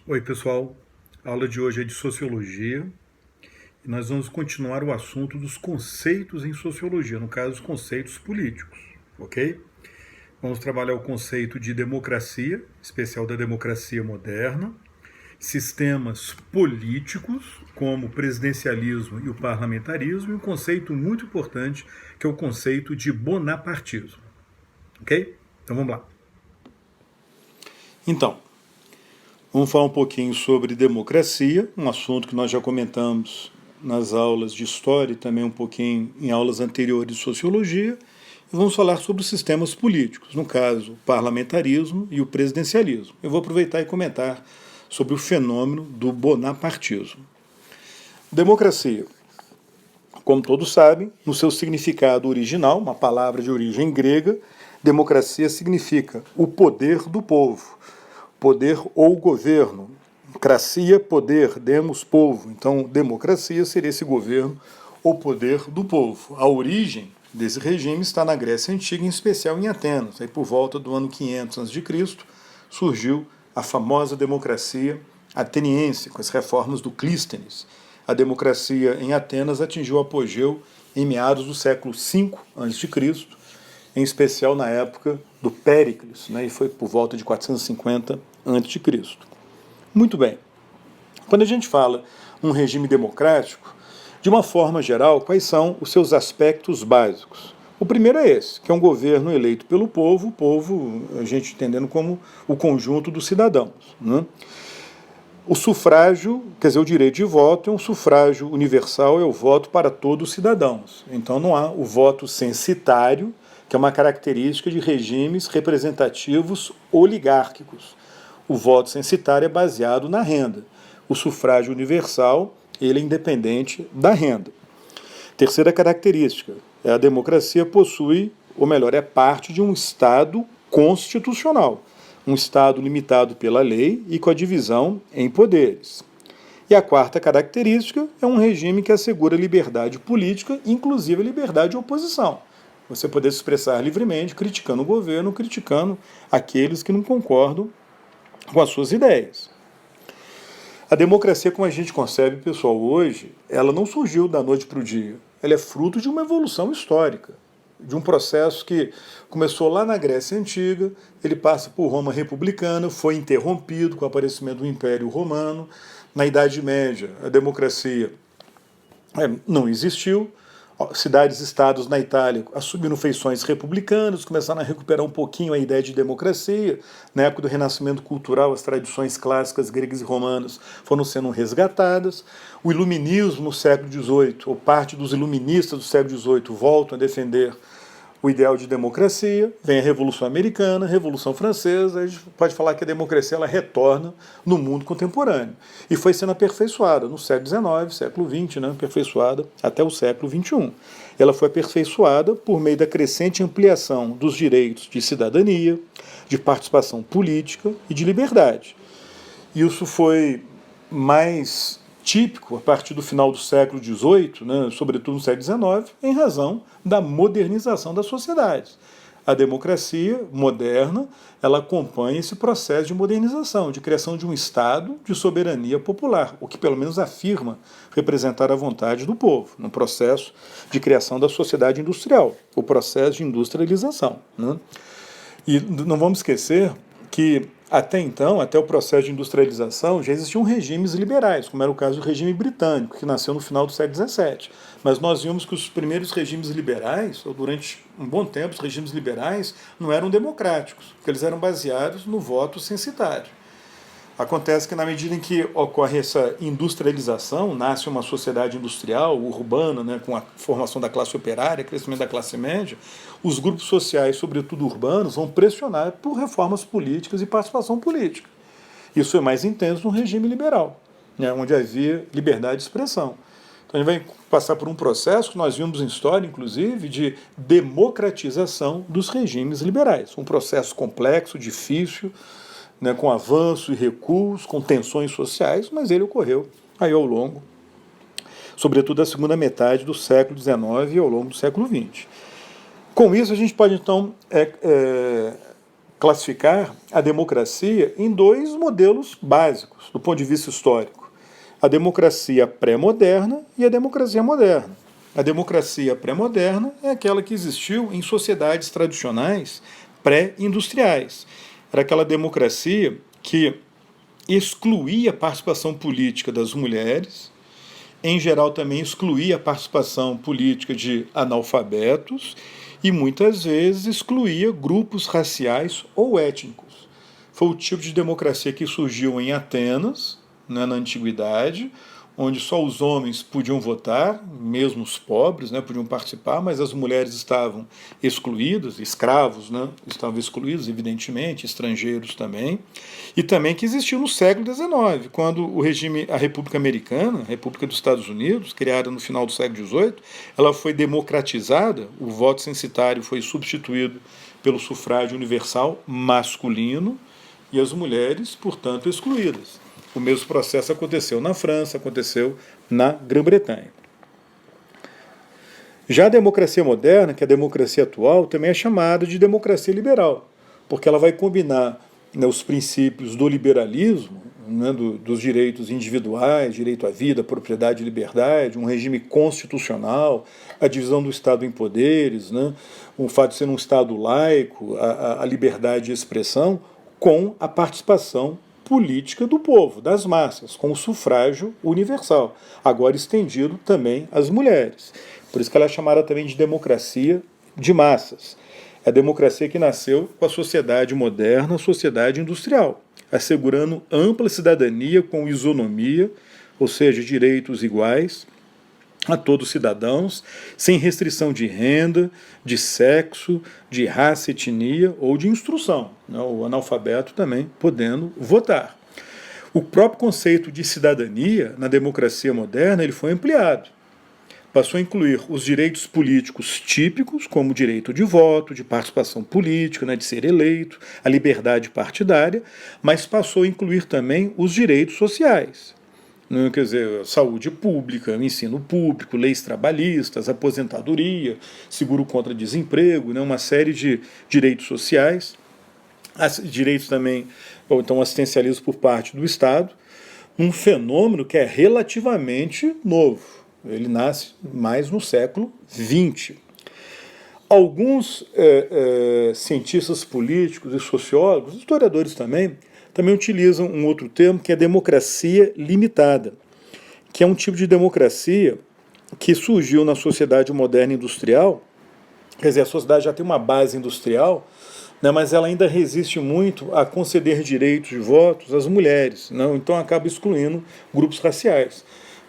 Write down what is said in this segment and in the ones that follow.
Oi, pessoal. A aula de hoje é de Sociologia e nós vamos continuar o assunto dos conceitos em Sociologia, no caso, os conceitos políticos, ok? Vamos trabalhar o conceito de democracia, especial da democracia moderna, sistemas políticos, como o presidencialismo e o parlamentarismo, e um conceito muito importante, que é o conceito de bonapartismo, ok? Então vamos lá. Então, vamos falar um pouquinho sobre democracia, um assunto que nós já comentamos nas aulas de História e também um pouquinho em aulas anteriores de Sociologia. E vamos falar sobre os sistemas políticos, no caso, o parlamentarismo e o presidencialismo. Eu vou aproveitar e comentar sobre o fenômeno do bonapartismo. Democracia, como todos sabem, no seu significado original, uma palavra de origem grega, democracia significa o poder do povo. Poder ou governo. Cracia, poder, demos, povo. Então, democracia seria esse governo ou poder do povo. A origem desse regime está na Grécia Antiga, em especial em Atenas. Aí, por volta do ano 500 a.C., surgiu a famosa democracia ateniense, com as reformas do Clístenes. A democracia em Atenas atingiu o apogeu em meados do século V a.C., em especial na época do Péricles, e foi por volta de 450 a.C. Muito bem. Quando a gente fala um regime democrático, de uma forma geral, quais são os seus aspectos básicos? O primeiro é esse, que é um governo eleito pelo povo, o povo, a gente entendendo como o conjunto dos cidadãos. O sufrágio, quer dizer, o direito de voto é um sufrágio universal, é o voto para todos os cidadãos. Então não há o voto censitário, que é uma característica de regimes representativos oligárquicos. O voto censitário é baseado na renda. O sufrágio universal, ele é independente da renda. Terceira característica, a democracia possui, ou melhor, é parte de um Estado constitucional, um Estado limitado pela lei e com a divisão em poderes. E a quarta característica é um regime que assegura liberdade política, inclusive a liberdade de oposição. Você poder se expressar livremente, criticando o governo, criticando aqueles que não concordam com as suas ideias. A democracia, como a gente concebe, pessoal, hoje, ela não surgiu da noite para o dia. Ela é fruto de uma evolução histórica, de um processo que começou lá na Grécia Antiga, ele passa por Roma republicana, foi interrompido com o aparecimento do Império Romano. Na Idade Média, a democracia não existiu. Cidades-estados na Itália assumiram feições republicanas, começaram a recuperar um pouquinho a ideia de democracia. Na época do Renascimento cultural, as tradições clássicas gregas e romanas foram sendo resgatadas. O iluminismo no século XVIII, ou parte dos iluministas do século XVIII, voltam a defender o ideal de democracia. Vem a Revolução Americana, a Revolução Francesa, a gente pode falar que a democracia ela retorna no mundo contemporâneo. E foi sendo aperfeiçoada no século XIX, século XX, aperfeiçoada até o século XXI. Ela foi aperfeiçoada por meio da crescente ampliação dos direitos de cidadania, de participação política e de liberdade. Isso foi mais típico a partir do final do século XVIII, sobretudo no século XIX, em razão da modernização da sociedade. A democracia moderna, ela acompanha esse processo de modernização, de criação de um Estado de soberania popular, o que pelo menos afirma representar a vontade do povo, no processo de criação da sociedade industrial, o processo de industrialização. E não vamos esquecer que até então, até o processo de industrialização, já existiam regimes liberais, como era o caso do regime britânico, que nasceu no final do século XVII. Mas nós vimos que os primeiros regimes liberais, ou durante um bom tempo, os regimes liberais não eram democráticos, porque eles eram baseados no voto censitário. Acontece que na medida em que ocorre essa industrialização, nasce uma sociedade industrial, urbana, com a formação da classe operária, crescimento da classe média, os grupos sociais, sobretudo urbanos, vão pressionar por reformas políticas e participação política. Isso é mais intenso no regime liberal, onde havia liberdade de expressão. Então a gente vai passar por um processo que nós vimos em história, inclusive, de democratização dos regimes liberais. Um processo complexo, difícil, com avanços e recuos, com tensões sociais, mas ele ocorreu aí ao longo, sobretudo da segunda metade do século XIX e ao longo do século XX. Com isso, a gente pode, então, classificar a democracia em dois modelos básicos, do ponto de vista histórico. A democracia pré-moderna e a democracia moderna. A democracia pré-moderna é aquela que existiu em sociedades tradicionais pré-industriais. Era aquela democracia que excluía a participação política das mulheres, em geral também excluía a participação política de analfabetos e muitas vezes excluía grupos raciais ou étnicos. Foi o tipo de democracia que surgiu em Atenas, né, na antiguidade, onde só os homens podiam votar, mesmo os pobres, né, podiam participar, mas as mulheres estavam excluídas, escravos, né, estavam excluídos, evidentemente, estrangeiros também, e também que existiu no século XIX, quando a República Americana, a República dos Estados Unidos, criada no final do século XVIII, ela foi democratizada, o voto censitário foi substituído pelo sufrágio universal masculino e as mulheres, portanto, excluídas. O mesmo processo aconteceu na França, aconteceu na Grã-Bretanha. Já a democracia moderna, que é a democracia atual, também é chamada de democracia liberal, porque ela vai combinar, né, os princípios do liberalismo, né, dos direitos individuais, direito à vida, propriedade e liberdade, um regime constitucional, a divisão do Estado em poderes, né, o fato de ser um Estado laico, a liberdade de expressão, com a participação política do povo, das massas, com o sufrágio universal, agora estendido também às mulheres. Por isso que ela é chamada também de democracia de massas. É a democracia que nasceu com a sociedade moderna, a sociedade industrial, assegurando ampla cidadania com isonomia, ou seja, direitos iguais a todos os cidadãos, sem restrição de renda, de sexo, de raça, etnia ou de instrução, né? O analfabeto também podendo votar. O próprio conceito de cidadania na democracia moderna ele foi ampliado. Passou a incluir os direitos políticos típicos, como o direito de voto, de participação política, né, de ser eleito, a liberdade partidária, mas passou a incluir também os direitos sociais. Quer dizer, saúde pública, ensino público, leis trabalhistas, aposentadoria, seguro contra desemprego, né, uma série de direitos sociais, direitos também, ou então assistencialismo por parte do Estado, um fenômeno que é relativamente novo. Ele nasce mais no século XX. Alguns cientistas políticos e sociólogos, historiadores também utilizam um outro termo que é democracia limitada, que é um tipo de democracia que surgiu na sociedade moderna industrial, quer dizer, a sociedade já tem uma base industrial, né, mas ela ainda resiste muito a conceder direitos de votos às mulheres, não? Então acaba excluindo grupos raciais.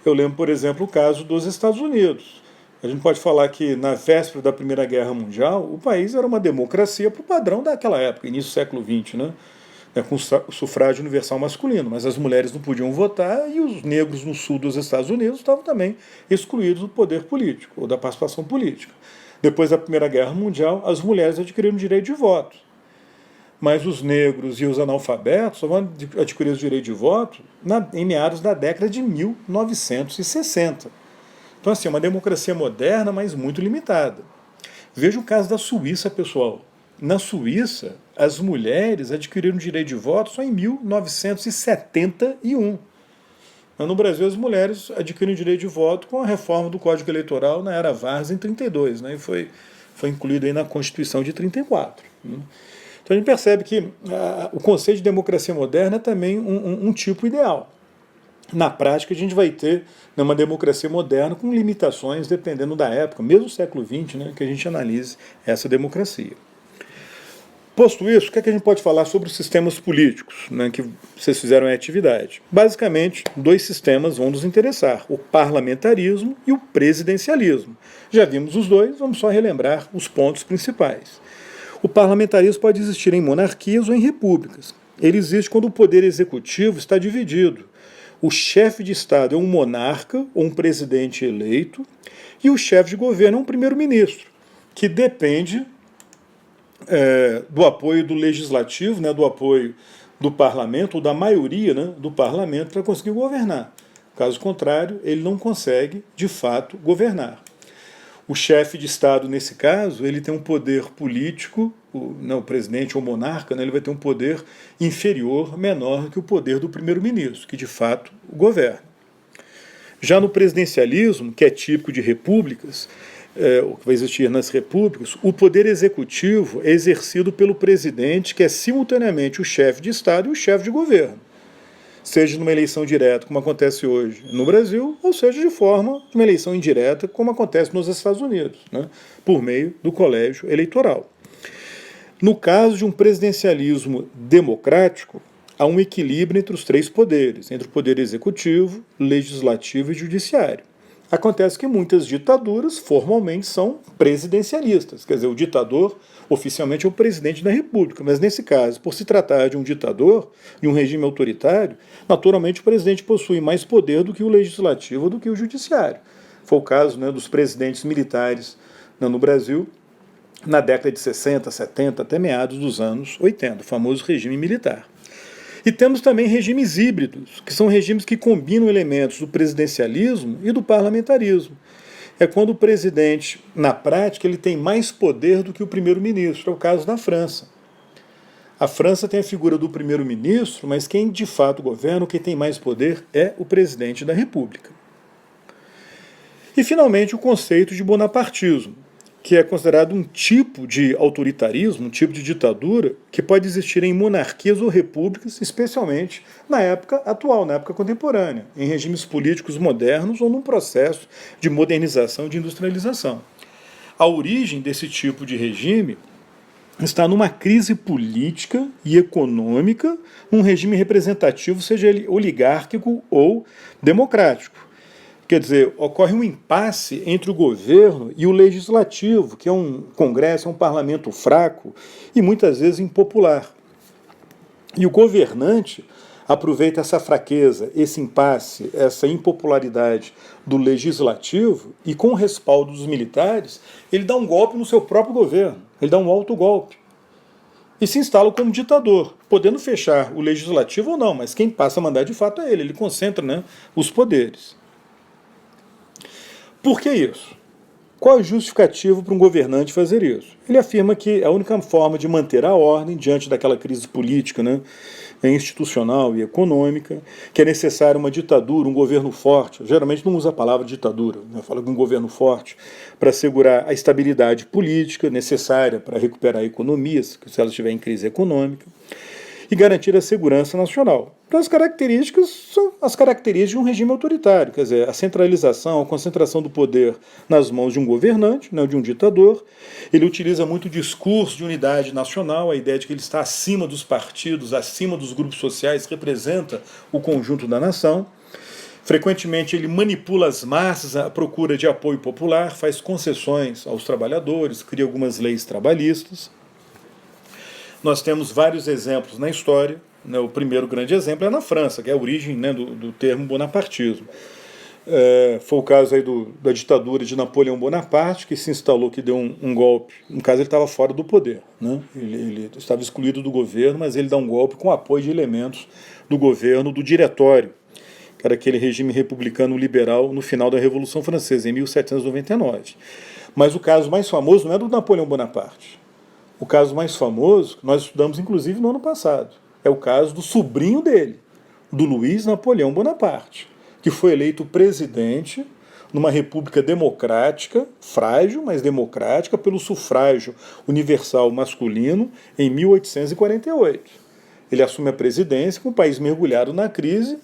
Eu lembro, por exemplo, o caso dos Estados Unidos. A gente pode falar que na véspera da Primeira Guerra Mundial, o país era uma democracia para o padrão daquela época, início do século XX, né? Com o sufrágio universal masculino, mas as mulheres não podiam votar e os negros no sul dos Estados Unidos estavam também excluídos do poder político, ou da participação política. Depois da Primeira Guerra Mundial, as mulheres adquiriram direito de voto, mas os negros e os analfabetos só vão adquirir o direito de voto em meados da década de 1960. Então, assim, é uma democracia moderna, mas muito limitada. Veja o caso da Suíça, pessoal. Na Suíça, as mulheres adquiriram direito de voto só em 1971. Mas no Brasil, as mulheres adquiriram direito de voto com a reforma do Código Eleitoral na era Vargas em 32, né, e foi incluído aí na Constituição de 34. Né. Então a gente percebe que o conceito de democracia moderna é também um tipo ideal. Na prática, a gente vai ter, né, uma democracia moderna com limitações dependendo da época, mesmo no século XX, né, que a gente analise essa democracia. Posto isso, o que é que a gente pode falar sobre os sistemas políticos, né, que vocês fizeram em atividade? Basicamente, dois sistemas vão nos interessar, o parlamentarismo e o presidencialismo. Já vimos os dois, vamos só relembrar os pontos principais. O parlamentarismo pode existir em monarquias ou em repúblicas. Ele existe quando o poder executivo está dividido. O chefe de Estado é um monarca ou um presidente eleito e o chefe de governo é um primeiro-ministro, que depende do apoio do legislativo, né, do apoio do parlamento, ou da maioria, né, do parlamento, para conseguir governar. Caso contrário, ele não consegue, de fato, governar. O chefe de Estado, nesse caso, ele tem um poder político, o presidente ou monarca, né, ele vai ter um poder inferior, menor que o poder do primeiro-ministro, que de fato governa. Já no presidencialismo, que é típico de repúblicas, o que vai existir nas repúblicas, o poder executivo é exercido pelo presidente, que é simultaneamente o chefe de Estado e o chefe de governo. Seja numa eleição direta, como acontece hoje no Brasil, ou seja de uma eleição indireta, como acontece nos Estados Unidos, né, por meio do colégio eleitoral. No caso de um presidencialismo democrático, há um equilíbrio entre os três poderes, entre o poder executivo, legislativo e judiciário. Acontece que muitas ditaduras formalmente são presidencialistas, quer dizer, o ditador oficialmente é o presidente da República, mas nesse caso, por se tratar de um ditador, de um regime autoritário, naturalmente o presidente possui mais poder do que o legislativo, do que o judiciário. Foi o caso, né, dos presidentes militares, né, no Brasil, na década de 60, 70, até meados dos anos 80, o famoso regime militar. E temos também regimes híbridos, que são regimes que combinam elementos do presidencialismo e do parlamentarismo. É quando o presidente, na prática, ele tem mais poder do que o primeiro-ministro. É o caso da França. A França tem a figura do primeiro-ministro, mas quem de fato governa, quem tem mais poder, é o presidente da República. E, finalmente, o conceito de bonapartismo, que é considerado um tipo de autoritarismo, um tipo de ditadura, que pode existir em monarquias ou repúblicas, especialmente na época atual, na época contemporânea, em regimes políticos modernos ou num processo de modernização, de industrialização. A origem desse tipo de regime está numa crise política e econômica, num regime representativo, seja ele oligárquico ou democrático. Quer dizer, ocorre um impasse entre o governo e o legislativo, que é um congresso, é um parlamento fraco e muitas vezes impopular. E o governante aproveita essa fraqueza, esse impasse, essa impopularidade do legislativo e, com o respaldo dos militares, ele dá um golpe no seu próprio governo, ele dá um autogolpe. E se instala como ditador, podendo fechar o legislativo ou não, mas quem passa a mandar de fato é ele concentra, né, os poderes. Por que isso? Qual é o justificativo para um governante fazer isso? Ele afirma que a única forma de manter a ordem diante daquela crise política, né, institucional e econômica, que é necessária uma ditadura, um governo forte. Geralmente não usa a palavra ditadura, né, fala de um governo forte para assegurar a estabilidade política necessária para recuperar a economia, se ela estiver em crise econômica, e garantir a segurança nacional. Então, as características são as características de um regime autoritário, quer dizer, a centralização, a concentração do poder nas mãos de um governante, né, de um ditador. Ele utiliza muito o discurso de unidade nacional, a ideia de que ele está acima dos partidos, acima dos grupos sociais, representa o conjunto da nação. Frequentemente ele manipula as massas à procura de apoio popular, faz concessões aos trabalhadores, cria algumas leis trabalhistas. Nós temos vários exemplos na história, né, o primeiro grande exemplo é na França, que é a origem, né, do termo bonapartismo. Foi o caso aí da ditadura de Napoleão Bonaparte, que se instalou, que deu um golpe. No caso, ele estava fora do poder, né? Ele estava excluído do governo, mas ele dá um golpe com apoio de elementos do governo, do diretório, que era aquele regime republicano liberal no final da Revolução Francesa, em 1799. Mas o caso mais famoso não é do Napoleão Bonaparte. O caso mais famoso, que nós estudamos inclusive no ano passado, é o caso do sobrinho dele, do Luiz Napoleão Bonaparte, que foi eleito presidente numa república democrática, frágil, mas democrática, pelo sufrágio universal masculino em 1848. Ele assume a presidência com o país mergulhado na crise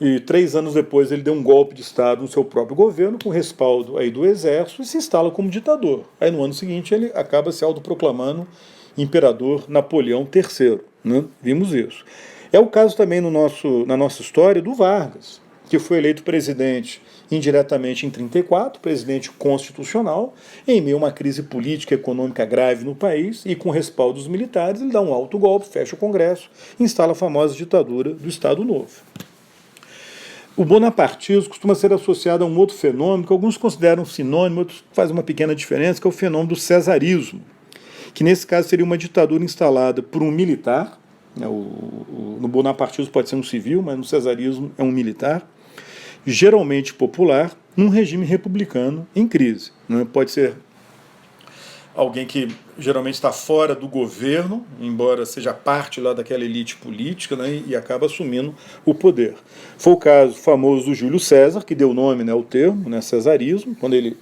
e 3 anos depois ele deu um golpe de Estado no seu próprio governo, com respaldo aí do exército, e se instala como ditador. Aí no ano seguinte ele acaba se autoproclamando imperador Napoleão III. Né? Vimos isso. É o caso também na nossa história do Vargas, que foi eleito presidente indiretamente em 1934, presidente constitucional, em meio a uma crise política e econômica grave no país, e com respaldo dos militares ele dá um autogolpe, fecha o Congresso e instala a famosa ditadura do Estado Novo. O bonapartismo costuma ser associado a um outro fenômeno que alguns consideram sinônimo, outros fazem uma pequena diferença, que é o fenômeno do cesarismo, que nesse caso seria uma ditadura instalada por um militar, né, no bonapartismo pode ser um civil, mas no cesarismo é um militar, geralmente popular, num regime republicano em crise. Né, pode ser alguém que geralmente está fora do governo, embora seja parte lá daquela elite política, né, e acaba assumindo o poder. Foi o caso famoso do Júlio César, que deu nome, né, ao termo, né, cesarismo, quando ele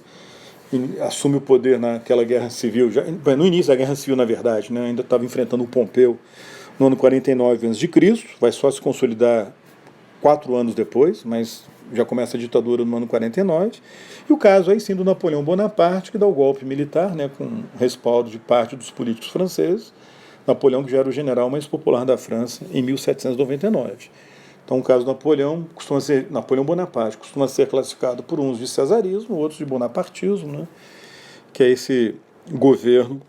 assume o poder naquela guerra civil, já, no início da guerra civil, na verdade, né, ainda estava enfrentando o Pompeu no ano 49 a.C., vai só se consolidar 4 anos depois, mas já começa a ditadura no ano 49, e o caso aí sim do Napoleão Bonaparte, que dá o golpe militar, né, com respaldo de parte dos políticos franceses, Napoleão que já era o general mais popular da França em 1799. Então o caso do Napoleão Bonaparte costuma ser classificado por uns de cesarismo, outros de bonapartismo, né, que é esse governo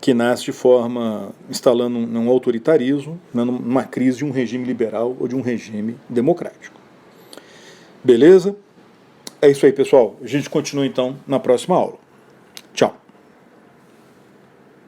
que nasce de forma, instalando um autoritarismo, né, numa crise de um regime liberal ou de um regime democrático. Beleza? É isso aí, pessoal. A gente continua então na próxima aula. Tchau.